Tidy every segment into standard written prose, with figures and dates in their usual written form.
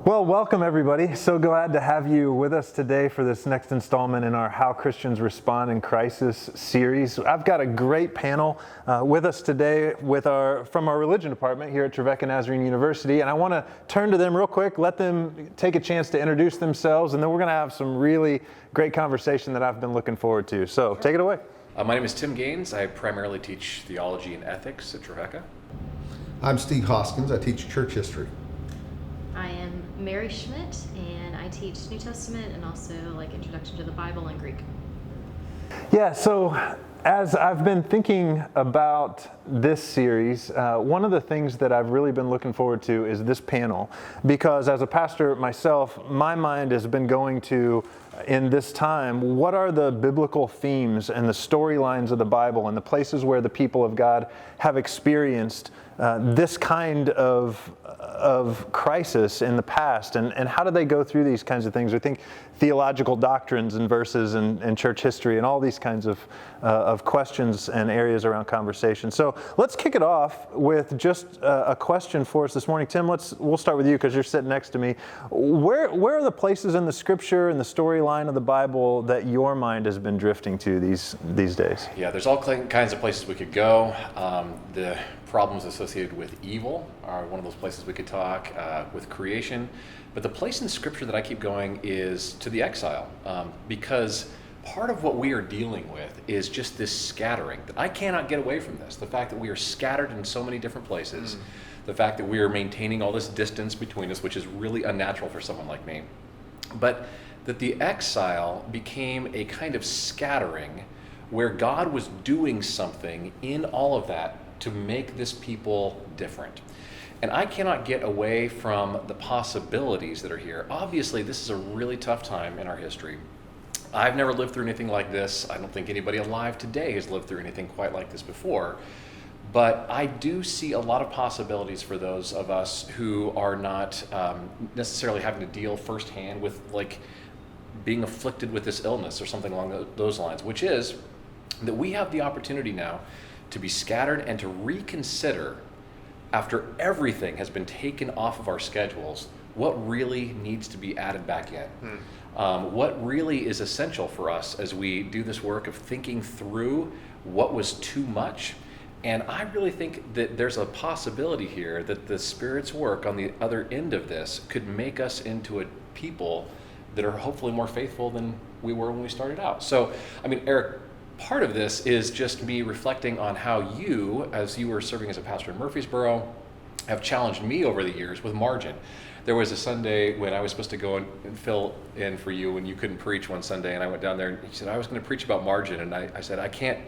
Well, welcome everybody. So glad to have you with us today for this next installment in our How Christians Respond in Crisis series. I've got a great panel with us today from our religion department here at Trevecca Nazarene University, and I want to turn to them real quick, let them take a chance to introduce themselves, and then we're going to have some really great conversation that I've been looking forward to. So take it away. My name is Tim Gaines. I primarily teach theology and ethics at Trevecca. I'm Steve Hoskins. I teach church history. I am Mary Schmidt, and I teach New Testament and also Introduction to the Bible and Greek. Yeah, so as I've been thinking about this series, one of the things that I've really been looking forward to is this panel, because as a pastor myself, my mind has been going to, in this time, what are the biblical themes and the storylines of the Bible and the places where the people of God have experienced this kind of crisis in the past, and how do they go through these kinds of things? I think theological doctrines and verses and church history and all these kinds of questions and areas around conversation. So let's kick it off with just a question for us this morning. Tim, we'll start with you because you're sitting next to me. Where are the places in the Scripture and the storyline of the Bible that your mind has been drifting to these days? Yeah, there's all kinds of places we could go. The problems associated with evil are one of those places we could talk, with creation. But the place in Scripture that I keep going is to the exile, because part of what we are dealing with is just this scattering. That I cannot get away from this. The fact that we are scattered in so many different places, the fact that we are maintaining all this distance between us, which is really unnatural for someone like me. But that the exile became a kind of scattering where God was doing something in all of that to make this people different. And I cannot get away from the possibilities that are here. Obviously, this is a really tough time in our history. I've never lived through anything like this. I don't think anybody alive today has lived through anything quite like this before. But I do see a lot of possibilities for those of us who are not necessarily having to deal firsthand with being afflicted with this illness or something along those lines, which is that we have the opportunity now to be scattered and to reconsider, after everything has been taken off of our schedules, what really needs to be added back in. What really is essential for us as we do this work of thinking through what was too much. And I really think that there's a possibility here that the Spirit's work on the other end of this could make us into a people that are hopefully more faithful than we were when we started out. So, Eric, part of this is just me reflecting on how you, as you were serving as a pastor in Murfreesboro, have challenged me over the years with margin. There was a Sunday when I was supposed to go and fill in for you when you couldn't preach one Sunday, and I went down there and he said, I was going to preach about margin, and I said, I can't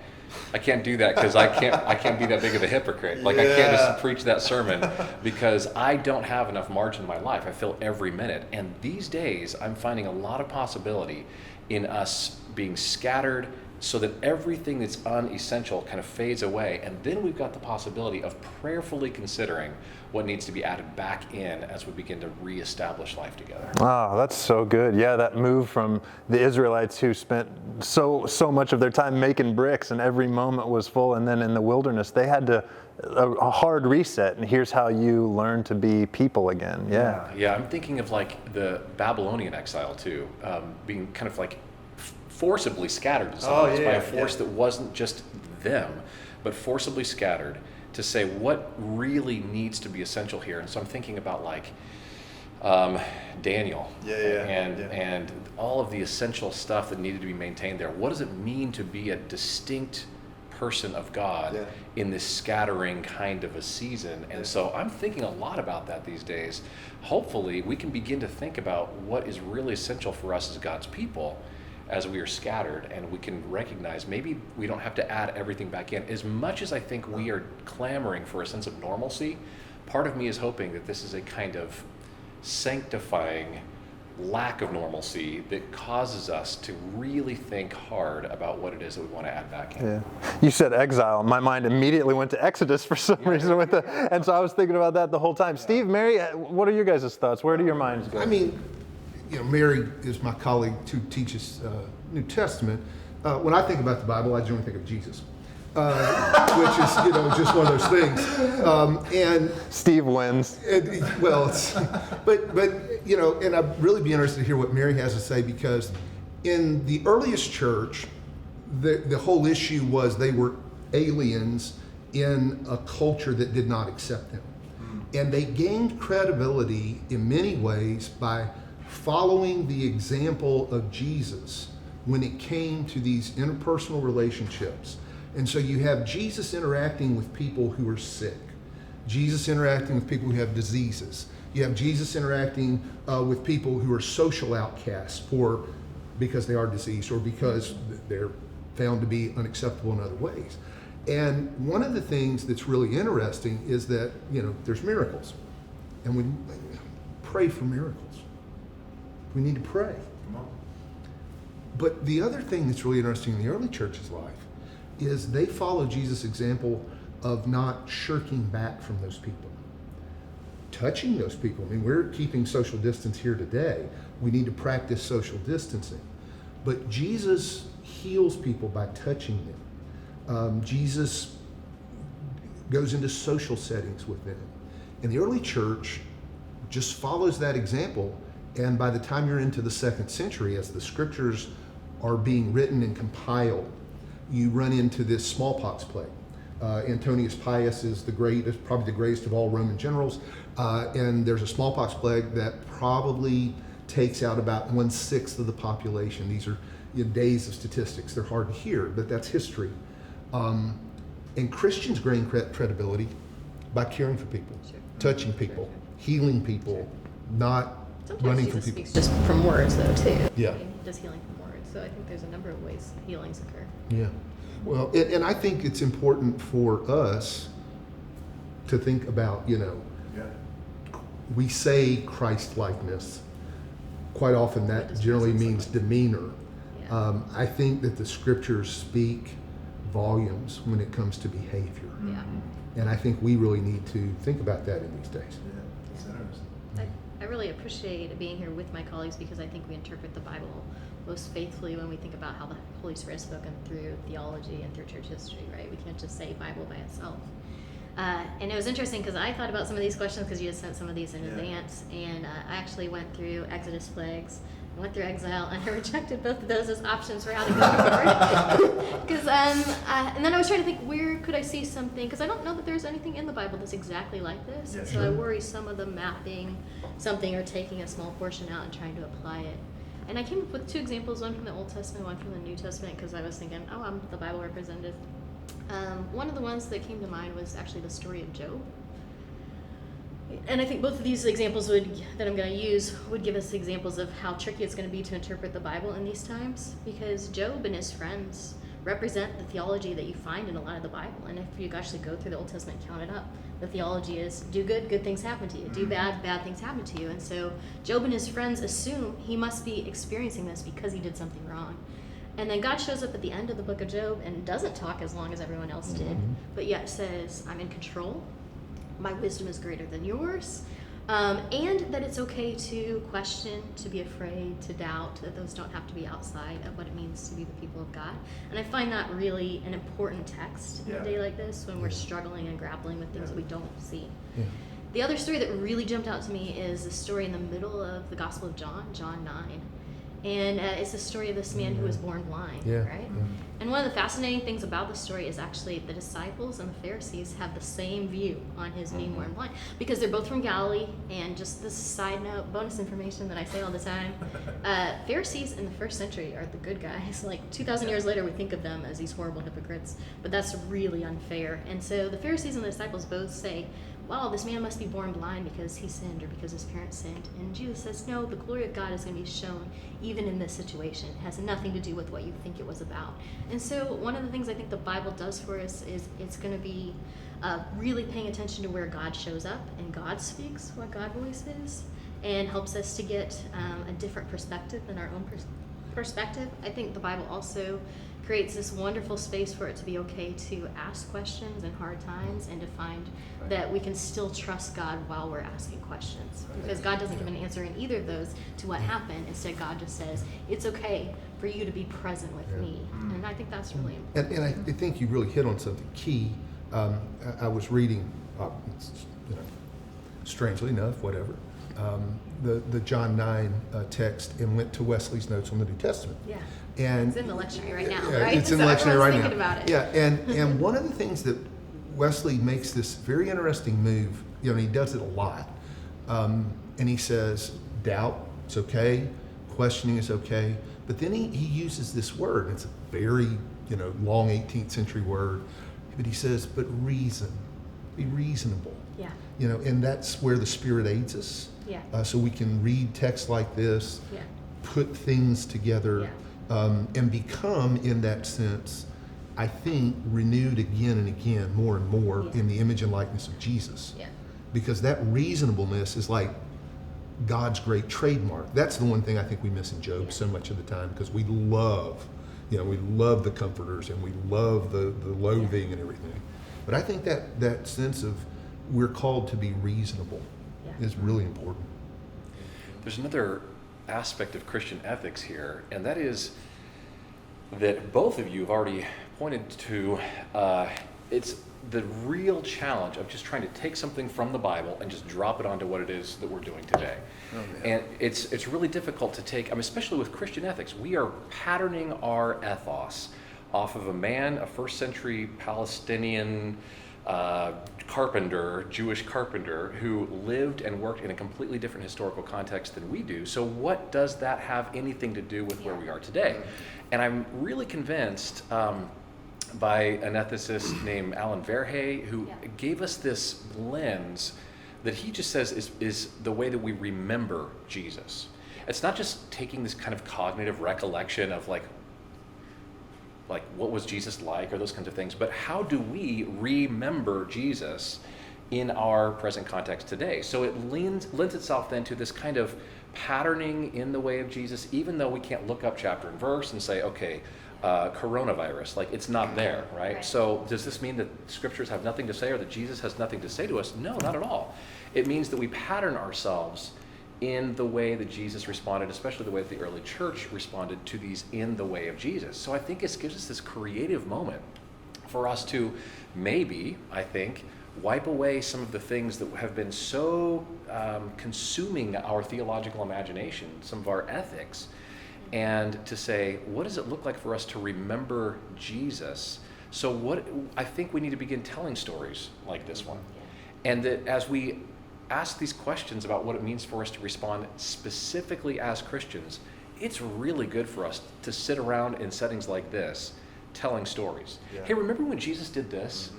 do that because I can't be that big of a hypocrite. I can't just preach that sermon because I don't have enough margin in my life. I fill every minute. And these days, I'm finding a lot of possibility in us being scattered so that everything that's unessential kind of fades away. And then we've got the possibility of prayerfully considering what needs to be added back in as we begin to reestablish life together. Oh, that's so good. Yeah, that move from the Israelites who spent so much of their time making bricks and every moment was full, and then in the wilderness they had a hard reset, and here's how you learn to be people again. Yeah, I'm thinking of the Babylonian exile too, being kind of forcibly scattered to some ways by a force that wasn't just them, but forcibly scattered to say what really needs to be essential here. And so I'm thinking about Daniel and all of the essential stuff that needed to be maintained there. What does it mean to be a distinct person of God in this scattering kind of a season? And so I'm thinking a lot about that these days. Hopefully we can begin to think about what is really essential for us as God's people as we are scattered, and we can recognize maybe we don't have to add everything back in. As much as I think we are clamoring for a sense of normalcy, part of me is hoping that this is a kind of sanctifying lack of normalcy that causes us to really think hard about what it is that we want to add back in. Yeah. You said exile. My mind immediately went to Exodus for some reason and so I was thinking about that the whole time. Steve, Mary, what are your guys' thoughts? Where do your minds go? Mary is my colleague who teaches New Testament, When I think about the Bible, I generally think of Jesus, which is, just one of those things. And Steve wins. But and I'd really be interested to hear what Mary has to say, because in the earliest church, the whole issue was they were aliens in a culture that did not accept them. And they gained credibility in many ways by following the example of Jesus when it came to these interpersonal relationships. And so you have Jesus interacting with people who are sick, Jesus interacting with people who have diseases. You have Jesus interacting with people who are social outcasts because they are diseased or because they're found to be unacceptable in other ways. And one of the things that's really interesting is that, there's miracles. And we pray for miracles. We need to pray. But the other thing that's really interesting in the early church's life is they follow Jesus' example of not shirking back from those people. Touching those people. I mean, we're keeping social distance here today. We need to practice social distancing. But Jesus heals people by touching them. Jesus goes into social settings with them. And the early church just follows that example. And by the time you're into the 2nd century, as the scriptures are being written and compiled, you run into this smallpox plague. Antonius Pius is probably the greatest of all Roman generals. And there's a smallpox plague that probably takes out about 1/6 of the population. These are days of statistics. They're hard to hear, but that's history. And Christians gain credibility by caring for people, touching people, healing people, not Sometimes running Jesus from people. speaks just from words, though, too. Yeah. He does healing from words. So I think there's a number of ways healings occur. Yeah. Well, and I think it's important for us to think about, we say Christlikeness. Quite often that generally means demeanor. Yeah. I think that the scriptures speak volumes when it comes to behavior. Yeah. And I think we really need to think about that in these days. I really appreciate being here with my colleagues because I think we interpret the Bible most faithfully when we think about how the Holy Spirit has spoken through theology and through church history, right? We can't just say Bible by itself. And it was interesting because I thought about some of these questions because you had sent some of these in advance, and I actually went through Exodus plagues, I went through Exile, and I rejected both of those as options for how to go forward. Because and then I was trying to think, where could I see something? Because I don't know that there's anything in the Bible that's exactly like this. And so I worry some of them mapping something or taking a small portion out and trying to apply it. And I came up with 2 examples, one from the Old Testament, one from the New Testament, because I was thinking, I'm the Bible representative. One of the ones that came to mind was actually the story of Job. And I think both of these examples that I'm going to use would give us examples of how tricky it's going to be to interpret the Bible in these times, because Job and his friends represent the theology that you find in a lot of the Bible. And if you actually go through the Old Testament and count it up, the theology is do good, good things happen to you. Do bad, bad things happen to you. And so Job and his friends assume he must be experiencing this because he did something wrong. And then God shows up at the end of the book of Job and doesn't talk as long as everyone else did, but yet says, I'm in control. My wisdom is greater than yours. And that it's okay to question, to be afraid, to doubt, that those don't have to be outside of what it means to be the people of God. And I find that really an important text in a day like this when we're struggling and grappling with things that we don't see. Yeah. The other story that really jumped out to me is the story in the middle of the Gospel of John, John 9. And it's the story of this man who was born blind, right? Yeah. And one of the fascinating things about the story is actually the disciples and the Pharisees have the same view on his being born blind, because they're both from Galilee. And just this side note, bonus information that I say all the time, Pharisees in the 1st century are the good guys. Like 2,000 years later, we think of them as these horrible hypocrites, but that's really unfair. And so the Pharisees and the disciples both say, wow, this man must be born blind because he sinned or because his parents sinned. And Jesus says, no, the glory of God is going to be shown even in this situation. It has nothing to do with what you think it was about. And so one of the things I think the Bible does for us is it's going to be really paying attention to where God shows up and God speaks, what God voice is, and helps us to get a different perspective than our own perspective, I think the Bible also creates this wonderful space for it to be okay to ask questions in hard times and to find that we can still trust God while we're asking questions. Because God doesn't give an answer in either of those to what happened. Instead, God just says, it's okay for you to be present with me. And I think that's really important. And I think you really hit on something key. I was reading, strangely enough, whatever, the John 9 text and went to Wesley's notes on the New Testament. Yeah. And It's in the lectionary right now, yeah, right? it's in So the lectionary right everyone's now. thinking about it. Yeah, and one of the things that Wesley makes this very interesting move, he does it a lot, and he says, doubt, it's okay, questioning is okay, but then he uses this word, it's a very, long 18th century word, but he says, but reason, be reasonable. Yeah. And that's where the Spirit aids us. Yeah. So we can read texts like this, Yeah. put things together, and become, in that sense, I think, renewed again and again, more and more, in the image and likeness of Jesus. Yeah. Because that reasonableness is like God's great trademark. That's the one thing I think we miss in Job so much of the time, because we love, we love the comforters and we love the loathing and everything. But I think that sense of we're called to be reasonable is really important. There's another aspect of Christian ethics here, and that is that both of you have already pointed to. It's the real challenge of just trying to take something from the Bible and just drop it onto what it is that we're doing today. And it's really difficult to take, especially with Christian ethics. We are patterning our ethos off of a first century Palestinian carpenter, Jewish carpenter, who lived and worked in a completely different historical context than we do. So what does that have anything to do with where we are today? And I'm really convinced by an ethicist named Alan Verhey, who gave us this lens that he just says is the way that we remember Jesus. It's not just taking this kind of cognitive recollection of like what was Jesus like or those kinds of things, but how do we remember Jesus in our present context today? So it lends itself then to this kind of patterning in the way of Jesus, even though we can't look up chapter and verse and say, okay, coronavirus, it's not there, right? So does this mean that scriptures have nothing to say or that Jesus has nothing to say to us? No, not at all. It means that we pattern ourselves in the way that Jesus responded, especially the way that the early church responded to these in the way of Jesus. So I think it gives us this creative moment for us to maybe, I think, wipe away some of the things that have been so consuming our theological imagination, some of our ethics, and to say, what does it look like for us to remember Jesus? So I think we need to begin telling stories like this one. And that as we ask these questions about what it means for us to respond specifically as Christians, it's really good for us to sit around in settings like this telling stories. Hey, remember when Jesus did this?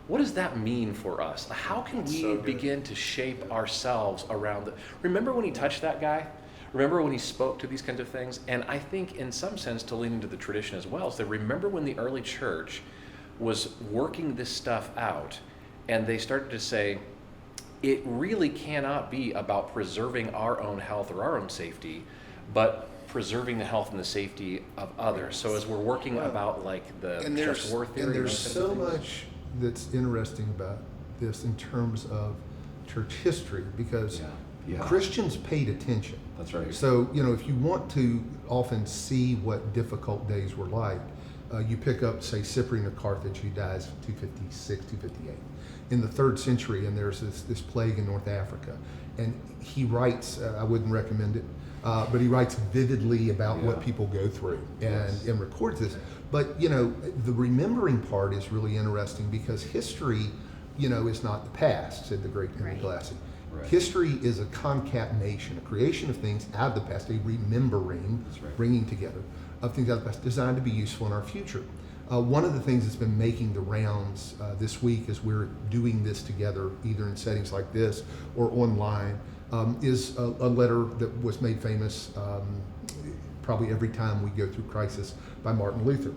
What does that mean for us? How can we begin to shape ourselves around it? Remember when he touched that guy? Remember when he spoke to these kinds of things? And I think in some sense, to lean into the tradition as well, is that remember when the early church was working this stuff out and they started to say, it really cannot be about preserving our own health or our own safety, but preserving the health and the safety of others. So as we're working about the just war theory. And there's so much that's interesting about this in terms of church history, because Christians paid attention. That's right. So, if you want to often see what difficult days were like, you pick up, say, Cyprian of Carthage, who dies 256, 258. In the 3rd century, and there's this plague in North Africa. And he writes, I wouldn't recommend it, but he writes vividly about what people go through and records this. But, the remembering part is really interesting, because history, is not the past, said the great Henry Glassy. Right. History is a concatenation, a creation of things out of the past, a remembering, bringing together of things out of the past, designed to be useful in our future. One of the things that's been making the rounds this week as we're doing this together, either in settings like this or online, is a letter that was made famous probably every time we go through crisis by Martin Luther,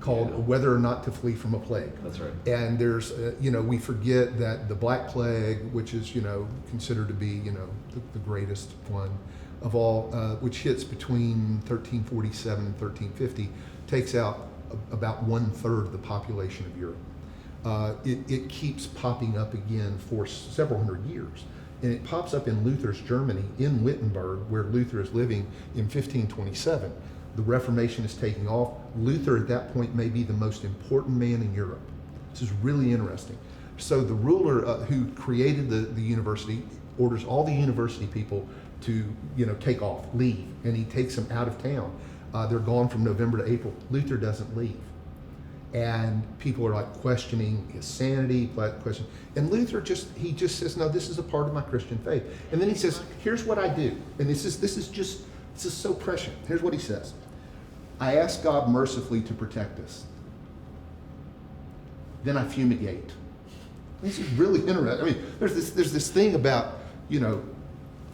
called Whether or Not to Flee from a Plague. That's right. And there's, we forget that the Black Plague, which is, considered to be, the greatest one, of all, which hits between 1347 and 1350, takes out about 1/3 of the population of Europe. It keeps popping up again for several hundred years. And it pops up in Luther's Germany, in Wittenberg, where Luther is living in 1527. The Reformation is taking off. Luther at that point may be the most important man in Europe. This is really interesting. So the ruler who created the university orders all the university people to take off, leave, and he takes them out of town. They're gone from November to April. Luther doesn't leave. And people are like questioning his sanity, and Luther just says, no, this is a part of my Christian faith. And then he says, here's what I do. And this is so prescient. Here's what he says. I ask God mercifully to protect us. Then I fumigate. This is really interesting. I mean, there's this thing about,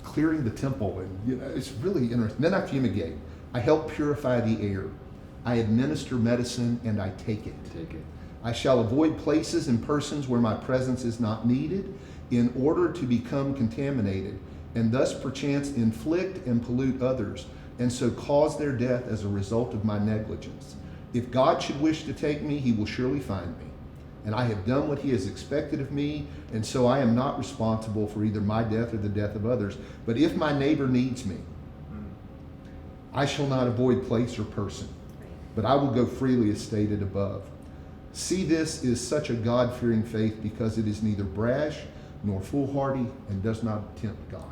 clearing the temple, and it's really interesting. Then I fumigate. I help purify the air. I administer medicine and I take it. I shall avoid places and persons where my presence is not needed in order to become contaminated, and thus perchance inflict and pollute others, and so cause their death as a result of my negligence. If God should wish to take me, he will surely find me. And I have done what he has expected of me, and so I am not responsible for either my death or the death of others. But if my neighbor needs me, I shall not avoid place or person, but I will go freely as stated above. See, this is such a God-fearing faith because it is neither brash nor foolhardy and does not tempt God.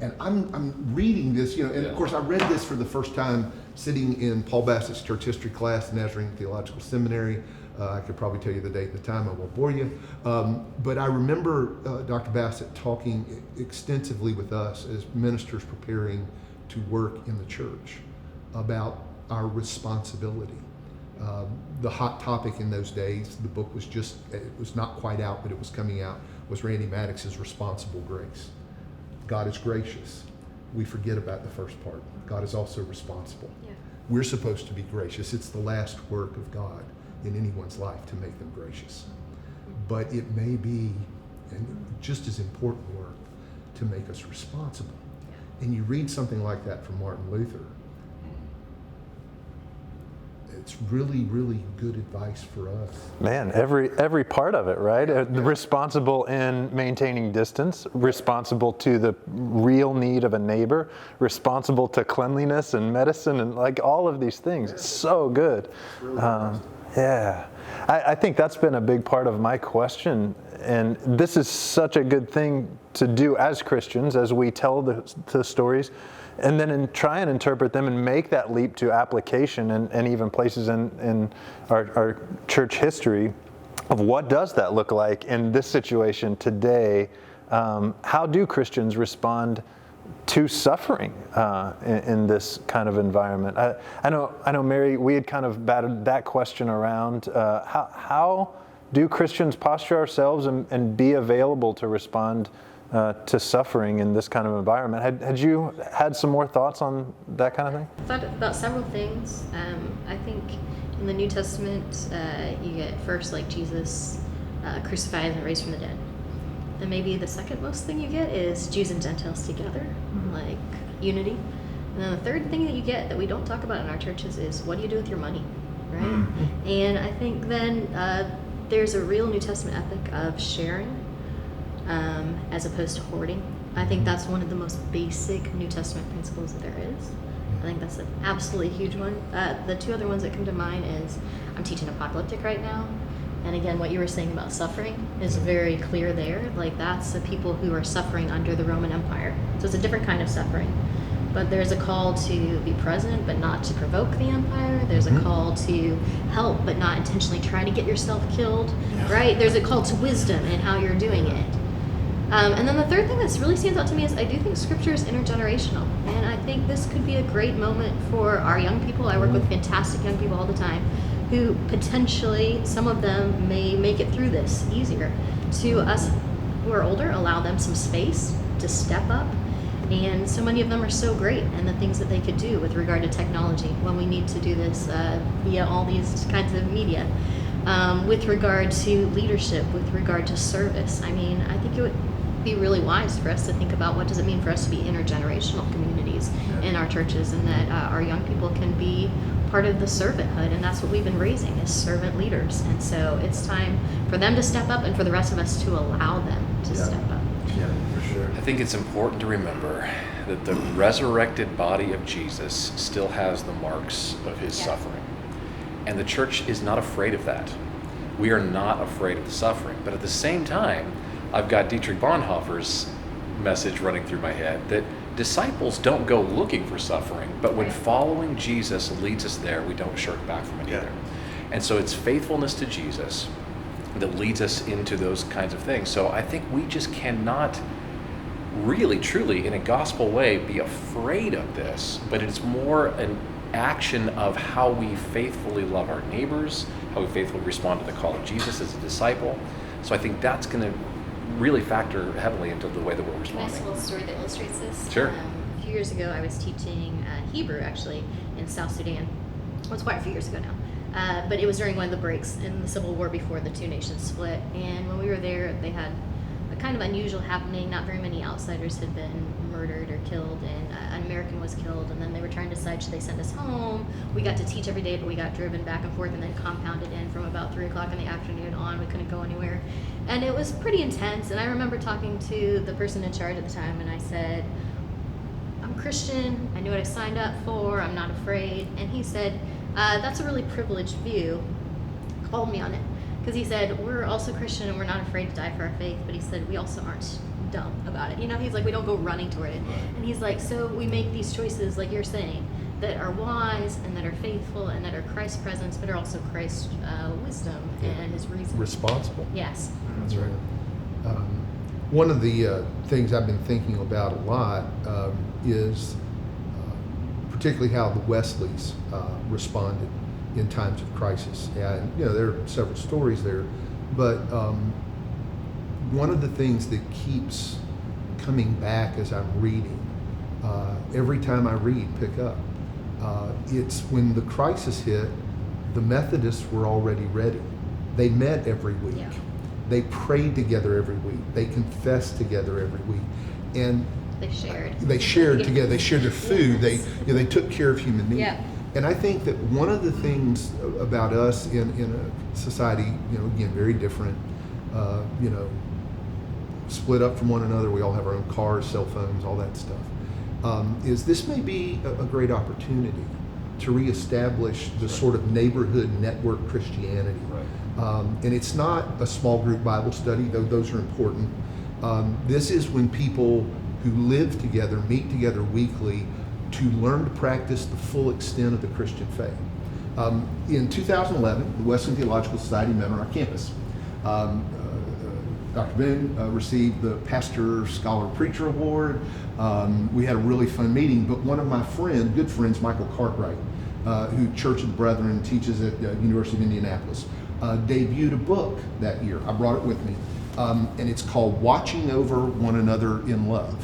And I'm reading this, and of course I read this for the first time sitting in Paul Bassett's church history class, Nazarene Theological Seminary. I could probably tell you the date and the time, I won't bore you. But I remember Dr. Bassett talking extensively with us as ministers preparing to work in the church about our responsibility. The hot topic in those days, the book was it was not quite out, but it was coming out, was Randy Maddox's Responsible Grace. God is gracious. We forget about the first part. God is also responsible. Yeah. We're supposed to be gracious. It's the last work of God in anyone's life to make them gracious. But it may be just as important work to make us responsible. And you read something like that from Martin Luther, it's really, really good advice for us. Man, every part of it, right? Responsible in maintaining distance, responsible to the real need of a neighbor, responsible to cleanliness and medicine, and like all of these things. It's so good. Yeah. I think that's been a big part of my question, and this is such a good thing to do as Christians as we tell the stories, and then try and interpret them and make that leap to application and even places in our church history of what does that look like in this situation today. How do Christians respond to suffering in this kind of environment? I know, Mary, we had kind of batted that question around. How do Christians posture ourselves and be available to respond to suffering in this kind of environment? Had you had some more thoughts on that kind of thing? I thought about several things. I think in the New Testament, you get first like Jesus crucified and raised from the dead. And maybe the second most thing you get is Jews and Gentiles together, like unity. And then the third thing that you get that we don't talk about in our churches is what do you do with your money, right? And I think then there's a real New Testament ethic of sharing as opposed to hoarding. I think that's one of the most basic New Testament principles that there is. I think that's an absolutely huge one. The two other ones that come to mind is I'm teaching apocalyptic right now. And again, what you were saying about suffering is very clear there. Like that's the people who are suffering under the Roman Empire. So it's a different kind of suffering. But there's a call to be present, but not to provoke the empire. There's a call to help, but not intentionally try to get yourself killed, right? There's a call to wisdom in how you're doing it. And then the third thing that really stands out to me is I do think Scripture is intergenerational. And I think this could be a great moment for our young people. I work with fantastic young people all the time who potentially, some of them may make it through this easier. To us who are older, allow them some space to step up. And so many of them are so great in the things that they could do with regard to technology when we need to do this via all these kinds of media. With regard to leadership, with regard to service. I mean, I think it would be really wise for us to think about what does it mean for us to be intergenerational communities in our churches, and that our young people can be part of the servanthood, and that's what we've been raising, is servant leaders. And so it's time for them to step up and for the rest of us to allow them to step up. Yeah, for sure. I think it's important to remember that the resurrected body of Jesus still has the marks of his suffering. And the church is not afraid of that. We are not afraid of the suffering. But at the same time, I've got Dietrich Bonhoeffer's message running through my head that disciples don't go looking for suffering, but when following Jesus leads us there, we don't shirk back from it either. And so it's faithfulness to Jesus that leads us into those kinds of things. So I think we just cannot really, truly, in a gospel way, be afraid of this, but it's more an action of how we faithfully love our neighbors, how we faithfully respond to the call of Jesus as a disciple. So I think that's going to really factor heavily into the way that we're responding. Nice little story that illustrates this. Sure. A few years ago, I was teaching Hebrew, actually, in South Sudan. Well, it's quite a few years ago now. But it was during one of the breaks in the Civil War before the two nations split. And when we were there, they had a kind of unusual happening. Not very many outsiders had been murdered or killed, and an American was killed. And then they were trying to decide, should they send us home? We got to teach every day, but we got driven back and forth and then compounded in from about 3 o'clock in the afternoon on. We couldn't go anywhere. And it was pretty intense. And I remember talking to the person in charge at the time, and I said, I'm Christian. I knew what I signed up for. I'm not afraid. And he said, that's a really privileged view. Called me on it. Because he said, we're also Christian and we're not afraid to die for our faith. But he said, we also aren't dumb about it. You know, he's like, we don't go running toward it. And he's like, so we make these choices, like you're saying, that are wise and that are faithful and that are Christ's presence, but are also Christ's wisdom and his reason. Responsible. Yes. That's right. One of the things I've been thinking about a lot is particularly how the Wesleys responded in times of crisis. And, you know, there are several stories there, but one of the things that keeps coming back as I'm reading, every time I read, pick up, it's when the crisis hit, the Methodists were already ready. They met every week. Yeah. They prayed together every week. They confessed together every week. And They shared. They shared together. They shared their food. Yes. They took care of human needs. Yeah. And I think that one of the things about us in a society, you know, again, very different, you know, split up from one another. We all have our own cars, cell phones, all that stuff. Is this may be a great opportunity to reestablish the sort of neighborhood network Christianity. Right. And it's not a small group Bible study, though those are important. This is when people who live together, meet together weekly to learn to practice the full extent of the Christian faith. In 2011, the Wesleyan Theological Society met on our campus. Dr. Boone received the Pastor Scholar Preacher Award. We had a really fun meeting, but one of my good friends, Michael Cartwright, who Church of the Brethren teaches at University of Indianapolis, debuted a book that year. I brought it with me, and it's called Watching Over One Another in Love.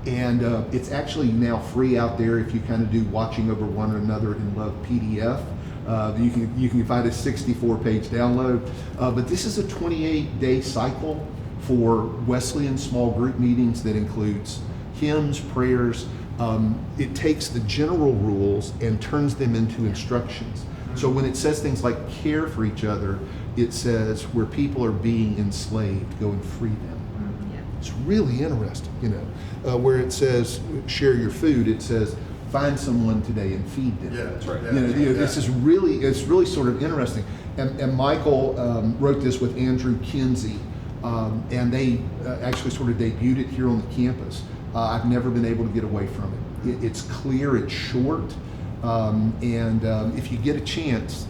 And it's actually now free out there if you kind of do Watching Over One Another in Love PDF. You can find a 64-page download. But this is a 28-day cycle for Wesleyan small group meetings that includes hymns, prayers. It takes the general rules and turns them into instructions. So when it says things like care for each other, it says where people are being enslaved, go and free them. It's really interesting, you know. Where it says share your food, it says find someone today and feed them. Yeah, that's right. This is really sort of interesting. And Michael wrote this with Andrew Kinsey, and they actually sort of debuted it here on the campus. I've never been able to get away from it. It's clear, it's short, and if you get a chance,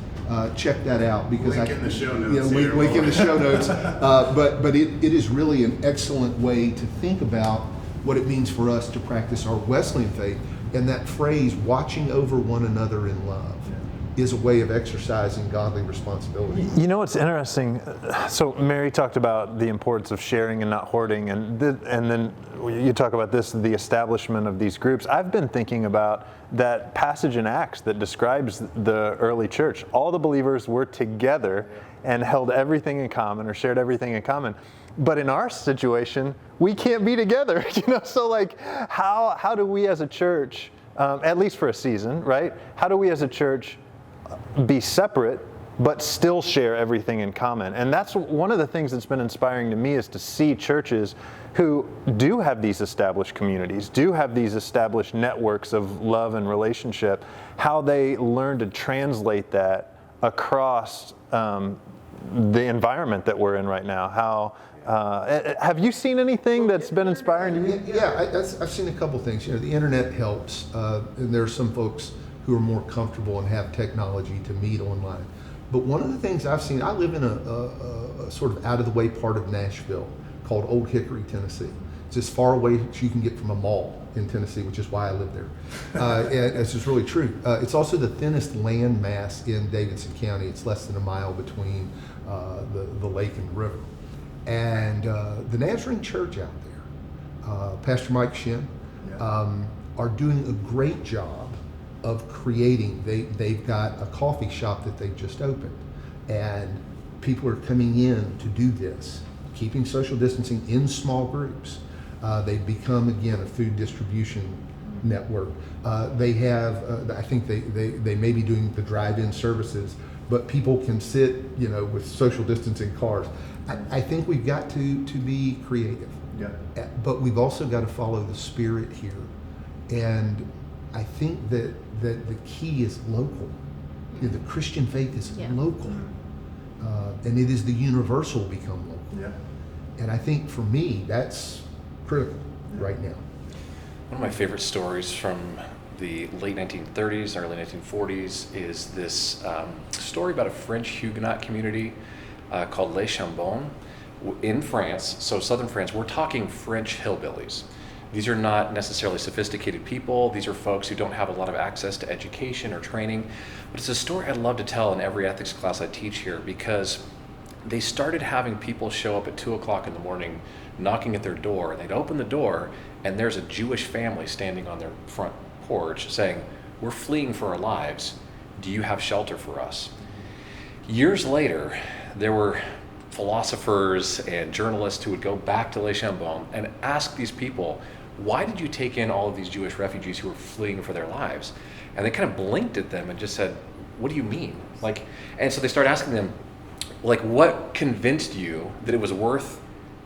check that out because link in the show notes. Link in the show notes. But it is really an excellent way to think about what it means for us to practice our Wesleyan faith, and that phrase, watching over one another in love. is a way of exercising godly responsibility. You know what's interesting? So Mary talked about the importance of sharing and not hoarding, and then you talk about this, the establishment of these groups. I've been thinking about that passage in Acts that describes the early church. All the believers were together and held everything in common, or shared everything in common. But in our situation, we can't be together. So like, how do we as a church, at least for a season, right? How do we as a church be separate but still share everything in common? And that's one of the things that's been inspiring to me, is to see churches who do have these established communities, do have these established networks of love and relationship, how they learn to translate that across the environment that we're in right now. Have you seen anything that's been inspiring to you? Yeah, I've seen a couple things. The internet helps, and there are some folks who are more comfortable and have technology to meet online. But one of the things I've seen, I live in a sort of out of the way part of Nashville called Old Hickory, Tennessee. It's as far away as you can get from a mall in Tennessee, which is why I live there. And it's just really true. It's also the thinnest land mass in Davidson County. It's less than a mile between the lake and the river. And the Nazarene Church out there, Pastor Mike Shin, are doing a great job of creating. They've got a coffee shop that they've just opened, and people are coming in to do this, keeping social distancing in small groups. They've become, again, a food distribution network. They have, I think they may be doing the drive-in services, but people can sit, with social distancing cars. I think we've got to be creative. Yeah. But we've also got to follow the Spirit here. And I think that the key is local. The Christian faith is local. And it is the universal become local. Yeah. And I think for me, that's critical right now. One of my favorite stories from the late 1930s, early 1940s is this story about a French Huguenot community called Les Chambons in France. So southern France, we're talking French hillbillies. These are not necessarily sophisticated people. These are folks who don't have a lot of access to education or training. But it's a story I'd love to tell in every ethics class I teach here, because they started having people show up at 2 o'clock in the morning knocking at their door. They'd open the door and there's a Jewish family standing on their front porch saying, "We're fleeing for our lives. Do you have shelter for us?" Years later, there were philosophers and journalists who would go back to Les Chambons and ask these people, "Why did you take in all of these Jewish refugees who were fleeing for their lives?" And they kind of blinked at them and just said, "What do you mean?" And so they started asking them, what convinced you that it was worth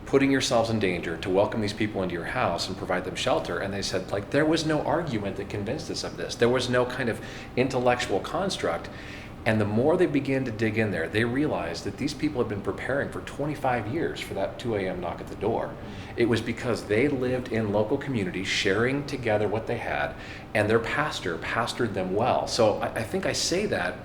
putting yourselves in danger to welcome these people into your house and provide them shelter? And they said, there was no argument that convinced us of this. There was no kind of intellectual construct. And the more they began to dig in there, they realized that these people had been preparing for 25 years for that 2 a.m. knock at the door. It was because they lived in local communities, sharing together what they had, and their pastor pastored them well. So I think I say that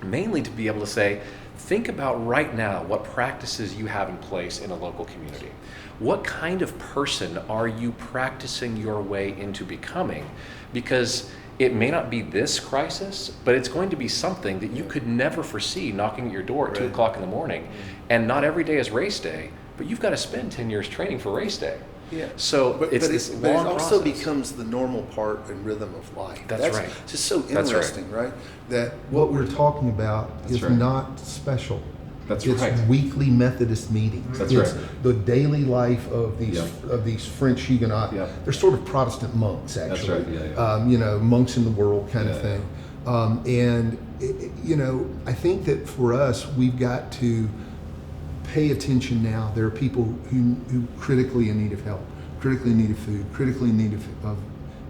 mainly to be able to say, think about right now what practices you have in place in a local community. What kind of person are you practicing your way into becoming? Because it may not be this crisis, but it's going to be something that you could never foresee knocking at your door at 2 o'clock in the morning. And not every day is race day, but you've got to spend 10 years training for race day. Yeah. So But it's it this long also process. becomes the normal part and rhythm of life. That's right. It's just so That's interesting, right? That What we're talking about That's is right. not special. That's It's right. weekly Methodist meetings. That's It's right. the daily life of these French Huguenot. Yeah. They're sort of Protestant monks, actually. That's right, Monks in the world kind of Yeah, thing. I think that for us, we've got to pay attention now. There are people who critically in need of help, critically in need of food, critically in need of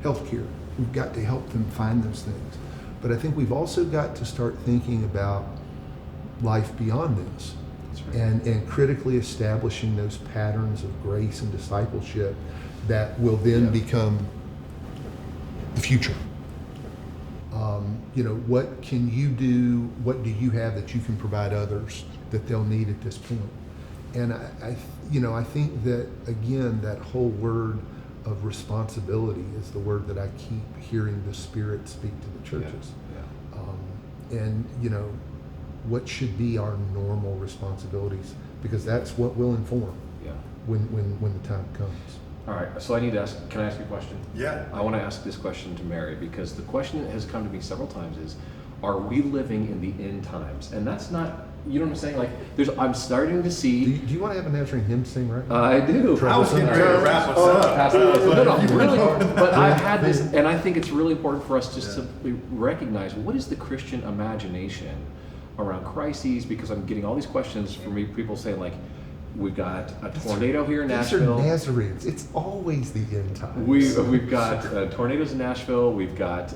health care. We've got to help them find those things. But I think we've also got to start thinking about life beyond this. That's right. And critically establishing those patterns of grace and discipleship that will then become the future. What can you do? What do you have that you can provide others that they'll need at this point? And I think that, again, that whole word of responsibility is the word that I keep hearing the Spirit speak to the churches. and what should be our normal responsibilities, because that's what will inform Yeah. when the time comes. All right, so can I ask you a question? Yeah. I want to ask this question to Mary, because the question that has come to me several times is, are we living in the end times? And that's not, you know what I'm saying? Like, I'm starting to Do see. you want to have an answering hymn sing right now? I do. I was getting ready to wrap us up. But I've had this, and I think it's really important for us just to recognize what is the Christian imagination around crises, because I'm getting all these questions from people saying, like, we've got a tornado here in These are Nashville. Nazarenes. It's always the end times. We've got tornadoes in Nashville. We've got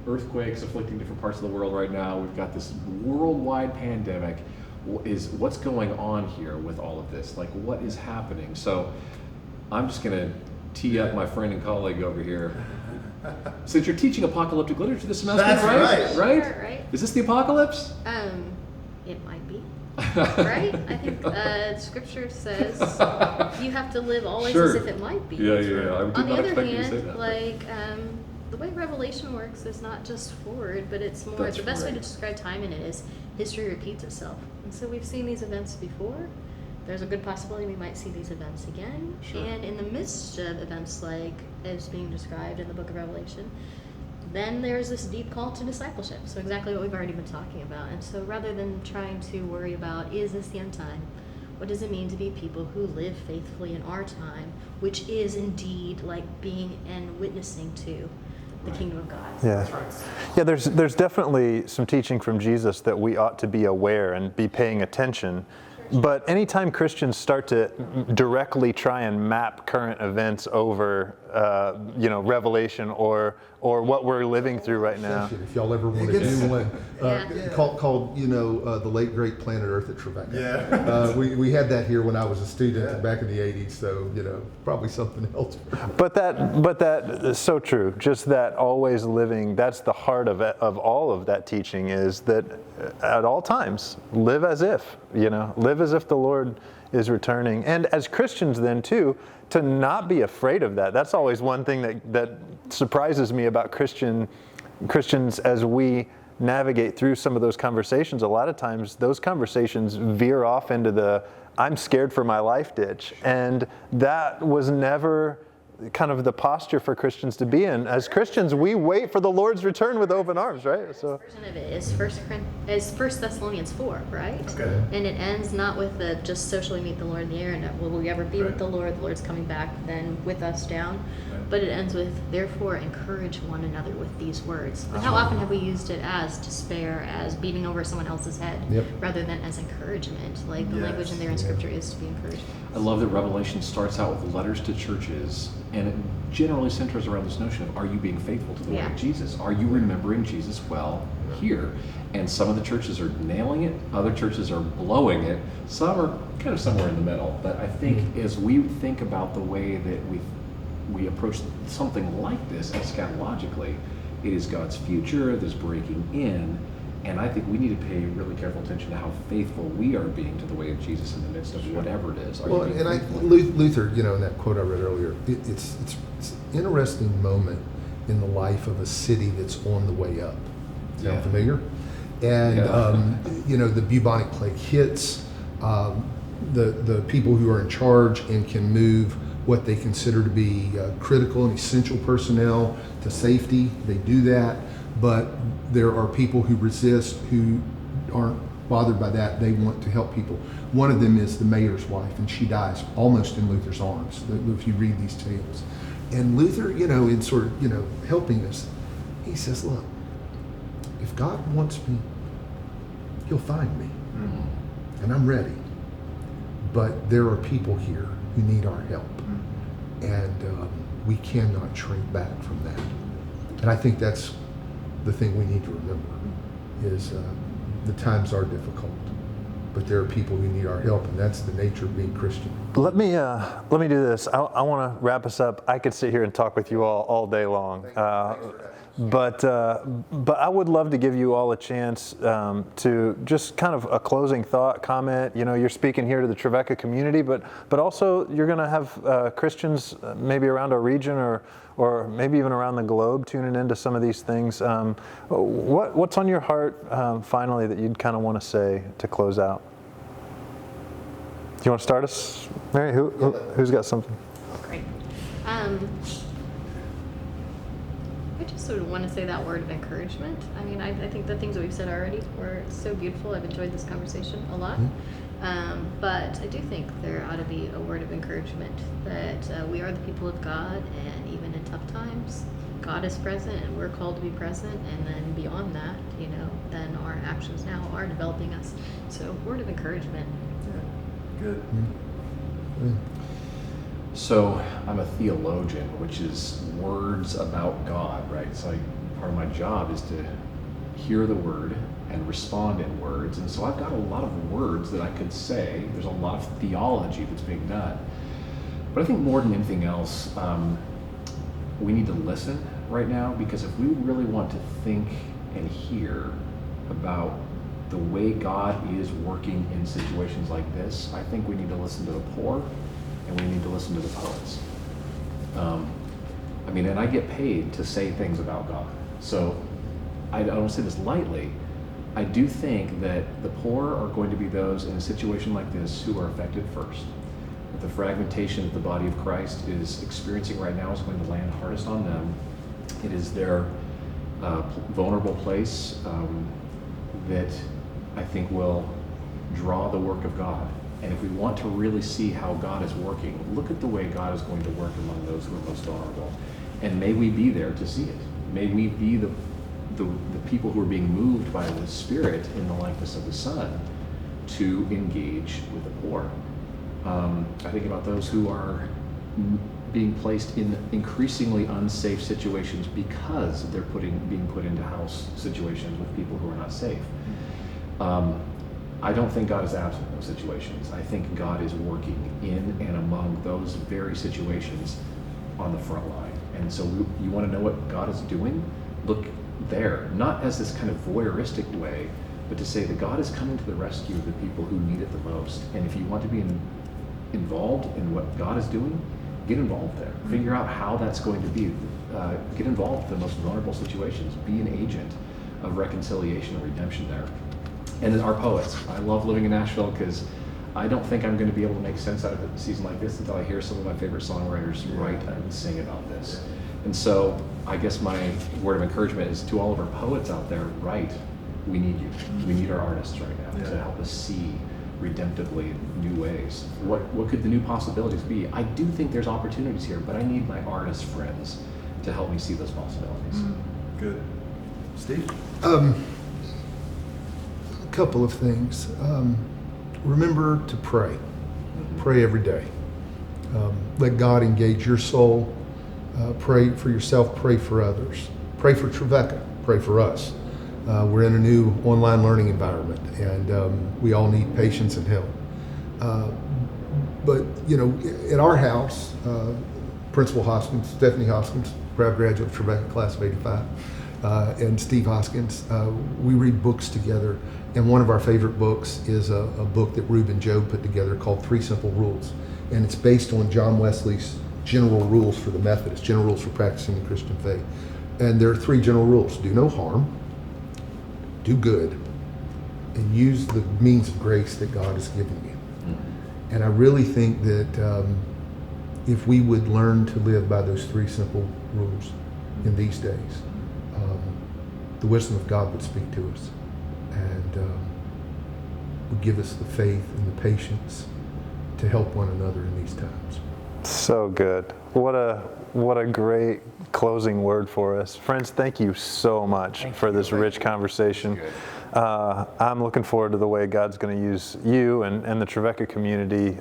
earthquakes afflicting different parts of the world right now. We've got this worldwide pandemic. What's going on here with all of this? Like, what is happening? So I'm just going to tee up my friend and colleague over here. Since you're teaching apocalyptic literature this semester, That's right? right. Sure, right? Is this the apocalypse? It might be. Right? I think Scripture says you have to live always Sure. as if it might be. Yeah. I did On not the other expect you to say hand, that. like the way Revelation works is not just forward, but it's more. That's the best way to right. describe time in it is history repeats itself, and so we've seen these events before. There's a good possibility we might see these events again, Sure. and in the midst of events like as being described in the Book of Revelation, then there's this deep call to discipleship. So exactly what we've already been talking about. And so rather than trying to worry about, is this the end time? What does it mean to be people who live faithfully in our time, which is indeed like being and witnessing to the kingdom of God. Yeah. Yeah, there's definitely some teaching from Jesus that we ought to be aware and be paying attention. But anytime Christians start to directly try and map current events over, Revelation or what we're living through right now. If y'all ever want to do one, Yeah. called the late great Planet Earth at Tribeca. Yeah. We had that here when I was a student back in the '80s. So probably something else. But that is so true. Just that always living. That's the heart of all of that teaching, is that at all times live as if the Lord is returning. And as Christians then too, to not be afraid of that. That's always one thing that surprises me about Christians as we navigate through some of those conversations. A lot of times those conversations veer off into the I'm scared for my life ditch. And that was never kind of the posture for Christians to be in. As Christians, we wait for the Lord's return with open arms, right? So Version of it is First Thessalonians 4, right? Okay. And it ends not with the just socially meet the Lord in the air and will we ever be with the Lord? The Lord's coming back then with us down. But it ends with, therefore encourage one another with these words. But how often have we used it as despair, as beating over someone else's head, rather than as encouragement? Like the language in there in Scripture is to be encouraged. I love that Revelation starts out with letters to churches, and it generally centers around this notion of, are you being faithful to the way of Jesus? Are you remembering Jesus well here? And some of the churches are nailing it, other churches are blowing it, some are kind of somewhere in the middle. But I think as we think about the way that we approach something like this eschatologically, it is God's future that's breaking in. And I think we need to pay really careful attention to how faithful we are being to the way of Jesus in the midst of whatever it is. Well, and Luther, in that quote I read earlier, it's an interesting moment in the life of a city that's on the way up. Sound familiar? And the bubonic plague hits. The people who are in charge and can move what they consider to be critical and essential personnel to safety, they do that. But there are people who resist, who aren't bothered by that. They want to help people. One of them is the mayor's wife, and she dies almost in Luther's arms, if you read these tales. And Luther, in sort of, helping us, he says, look, if God wants me, he'll find me. Mm-hmm. And I'm ready. But there are people here who need our help. And we cannot shrink back from that. And I think that's the thing we need to remember, is the times are difficult, but there are people who need our help, and that's the nature of being Christian. let me do this. I want to wrap us up. I could sit here and talk with you all day long. But I would love to give you all a chance to just kind of a closing thought, comment. You're speaking here to the Trevecca community, but also you're going to have Christians maybe around our region or maybe even around the globe tuning into some of these things. What's on your heart finally that you'd kind of want to say to close out? Do you want to start us, Mary? Who's got something? Great. I just sort of want to say that word of encouragement. I mean, I think the things that we've said already were so beautiful. I've enjoyed this conversation a lot. But I do think there ought to be a word of encouragement that we are the people of God, and even in tough times, God is present and we're called to be present. And then beyond that, then our actions now are developing us. So, word of encouragement. Good. So I'm a theologian, which is words about God, right? So part of my job is to hear the word and respond in words. And so I've got a lot of words that I could say. There's a lot of theology that's being done. But I think more than anything else, we need to listen right now, because if we really want to think and hear about the way God is working in situations like this, I think we need to listen to the poor and we need to listen to the poets. And I get paid to say things about God. So I don't say this lightly. I do think that the poor are going to be those in a situation like this who are affected first. The fragmentation that the body of Christ is experiencing right now is going to land hardest on them. It is their vulnerable place that I think will draw the work of God. And if we want to really see how God is working, look at the way God is going to work among those who are most vulnerable. And may we be there to see it. May we be the people who are being moved by the Spirit in the likeness of the Son to engage with the poor. I think about those who are being placed in increasingly unsafe situations because they're being put into house situations with people who are not safe. I don't think God is absent in those situations. I think God is working in and among those very situations on the front line. And so you want to know what God is doing? Look there, not as this kind of voyeuristic way, but to say that God is coming to the rescue of the people who need it the most. And if you want to be involved in what God is doing, get involved there. Figure out how that's going to be. Get involved in the most vulnerable situations. Be an agent of reconciliation and redemption there. And then our poets. I love living in Nashville because I don't think I'm going to be able to make sense out of a season like this until I hear some of my favorite songwriters write and sing about this. And so I guess my word of encouragement is to all of our poets out there, write. We need you. We need our artists right now to help us see redemptively in new ways. What could the new possibilities be? I do think there's opportunities here, but I need my artist friends to help me see those possibilities. Good. Steve? A couple of things. Remember to pray. Pray every day. Let God engage your soul. Pray for yourself, pray for others. Pray for Trevecca, pray for us. We're in a new online learning environment, and we all need patience and help. But, at our house, Principal Hoskins, Stephanie Hoskins, proud graduate of Trevecca class of 85, and Steve Hoskins, we read books together. And one of our favorite books is a book that Reuben Job put together called 3 Simple Rules. And it's based on John Wesley's general rules for the Methodists, general rules for practicing the Christian faith. And there are 3 general rules. Do no harm, do good, and use the means of grace that God has given you. And I really think that if we would learn to live by those 3 simple rules in these days, the wisdom of God would speak to us and would give us the faith and the patience to help one another in these times. So good. What a great closing word for us. Friends, thank you so much for this rich conversation. I'm looking forward to the way God's going to use you and the Trevecca community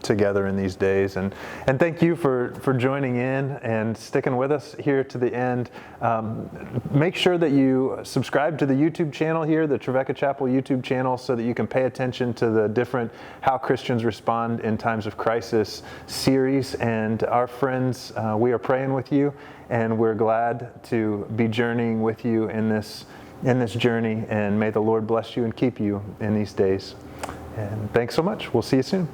together in these days. And thank you for joining in and sticking with us here to the end. Make sure that you subscribe to the YouTube channel here, the Trevecca Chapel YouTube channel, so that you can pay attention to the different How Christians Respond in Times of Crisis series. And our friends, we are praying with you, and we're glad to be journeying with you in this journey, and may the Lord bless you and keep you in these days. And thanks so much. We'll see you soon.